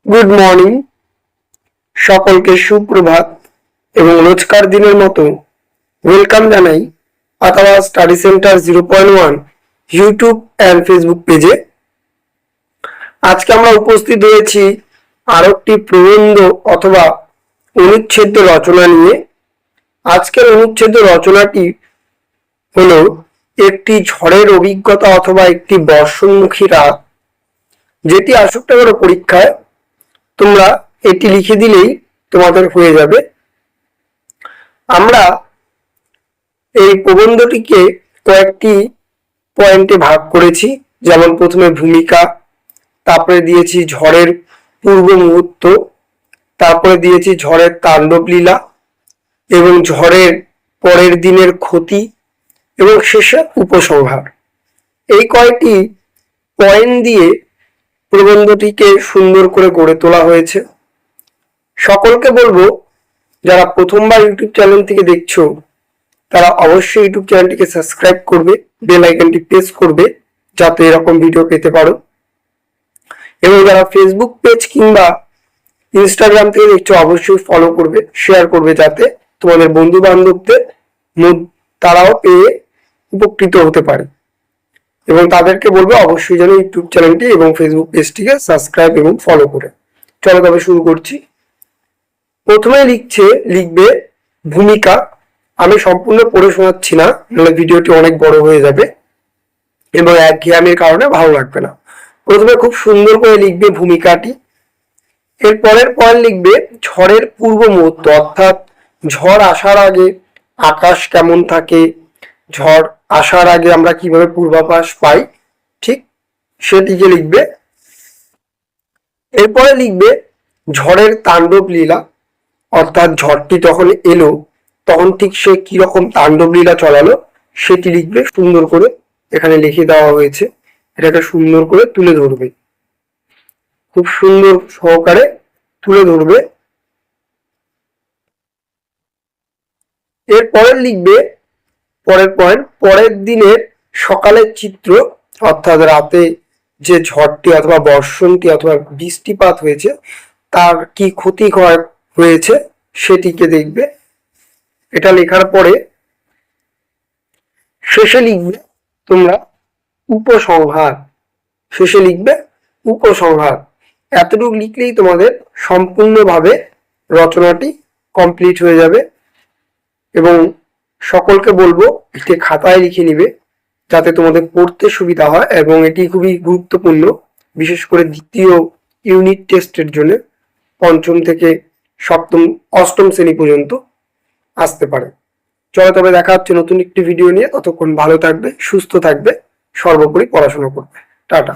Good morning, সকলকে সুপ্রভাত এবং রোজকার দিনের মতো ওয়েলকাম জানাই অথবা study centre 0.1 YouTube and Facebook পেজে। আজকে আমরা উপস্থিত হয়েছি আরো একটি প্রবন্ধ অথবা অনুচ্ছেদ রচনা নিয়ে। আজকের অনুচ্ছেদ রচনাটি হলো একটি ঝড়ের অভিজ্ঞতা অথবা একটি বর্ষণমুখী রাত, যেটি আসুক না কেন পরীক্ষায় তোমরা এটি লিখে দিলেই তোমাদের হয়ে যাবে। আমরা এই প্রবন্ধটিকে কয়েকটি পয়েন্টে ভাগ করেছি, যেমন প্রথমে ভূমিকা, তারপরে দিয়েছি ঝড়ের পূর্ব মুহূর্ত, তারপরে দিয়েছি ঝড়ের তাণ্ডব লীলা এবং ঝড়ের পরের দিনের ক্ষতি এবং শেষে উপসংহার। এই কয়টি পয়েন্ট দিয়ে প্রবন্ধটিকে সুন্দর করে গড়ে তোলা হয়েছে। সকলকে বলবো, যারা প্রথমবার ইউটিউব চ্যানেল থেকে দেখছো তারা অবশ্যই ইউটিউব চ্যানেলটিকে সাবস্ক্রাইব করবে, বেল আইকনটি প্রেস করবে যাতে এরকম ভিডিও পেতে পারো। এবং যারা ফেসবুক পেজ কিংবা ইনস্টাগ্রাম থেকে দেখছো অবশ্যই ফলো করবে, শেয়ার করবে যাতে তোমাদের বন্ধু বান্ধবদের তারাও পেয়ে উপকৃত হতে পারে। এবং তাদেরকে বলবে অবশ্যই যেন ইউটিউব চ্যানেলটি এবং ফেসবুক পেজটিকে সাবস্ক্রাইব এবং ফলো করে। চলো তবে শুরু করছি। প্রথমে লিখবে ভূমিকা। আমি সম্পূর্ণ পড়ে শোনাচ্ছি না, নাহলে ভিডিওটি অনেক বড় হয়ে যাবে এবং একঘেয়েমির কারণে ভালো লাগবে না। প্রথমে খুব সুন্দর করে লিখবে ভূমিকাটি। এর পরের পয়েন্ট লিখবে ঝড়ের পূর্ব মুহূর্ত, অর্থাৎ ঝড় আসার আগে আকাশ কেমন থাকে, ঝড় আসার আগে আমরা কিভাবে পূর্বাভাস পাই, ঠিক সেটিকে লিখবে। এরপরে লিখবে ঝড়ের তাণ্ডব লীলা, অর্থাৎ ঝড়টি যখন এলো তখন ঠিক সে কিরকম তাণ্ডব লীলা চলালো সেটি লিখবে। সুন্দর করে এখানে লিখে দেওয়া হয়েছে, এটাকে সুন্দর করে তুলে ধরবে, খুব সুন্দর সহকারে তুলে ধরবে। এরপরে লিখবে পরের পয়েন্ট, পরের দিনের সকালের চিত্র, অর্থাৎ রাতে যে ঝড়টি অথবা বর্ষণটি অথবা বৃষ্টিপাত হয়েছে তার কি ক্ষতি হয়েছে সেটিকে দেখবে। এটা লেখার পরে শেষে লিখবে তোমরা উপসংহার। শেষে লিখবে উপসংহার। এতটুকু লিখলেই তোমাদের সম্পূর্ণভাবে রচনাটি কমপ্লিট হয়ে যাবে। এবং সকলকে বলবো এটি খাতায় লিখে নিবে যাতে তোমাদের পড়তে সুবিধা হয়, এবং এটি খুবই গুরুত্বপূর্ণ, বিশেষ করে দ্বিতীয় ইউনিট টেস্টের জন্য, পঞ্চম থেকে অষ্টম শ্রেণী পর্যন্ত আসতে পারে। চলো তবে দেখা হচ্ছে নতুন একটি ভিডিও নিয়ে। ততক্ষণ ভালো থাকবে, সুস্থ থাকবে, সর্বোপরি পড়াশোনা করবে। টাটা।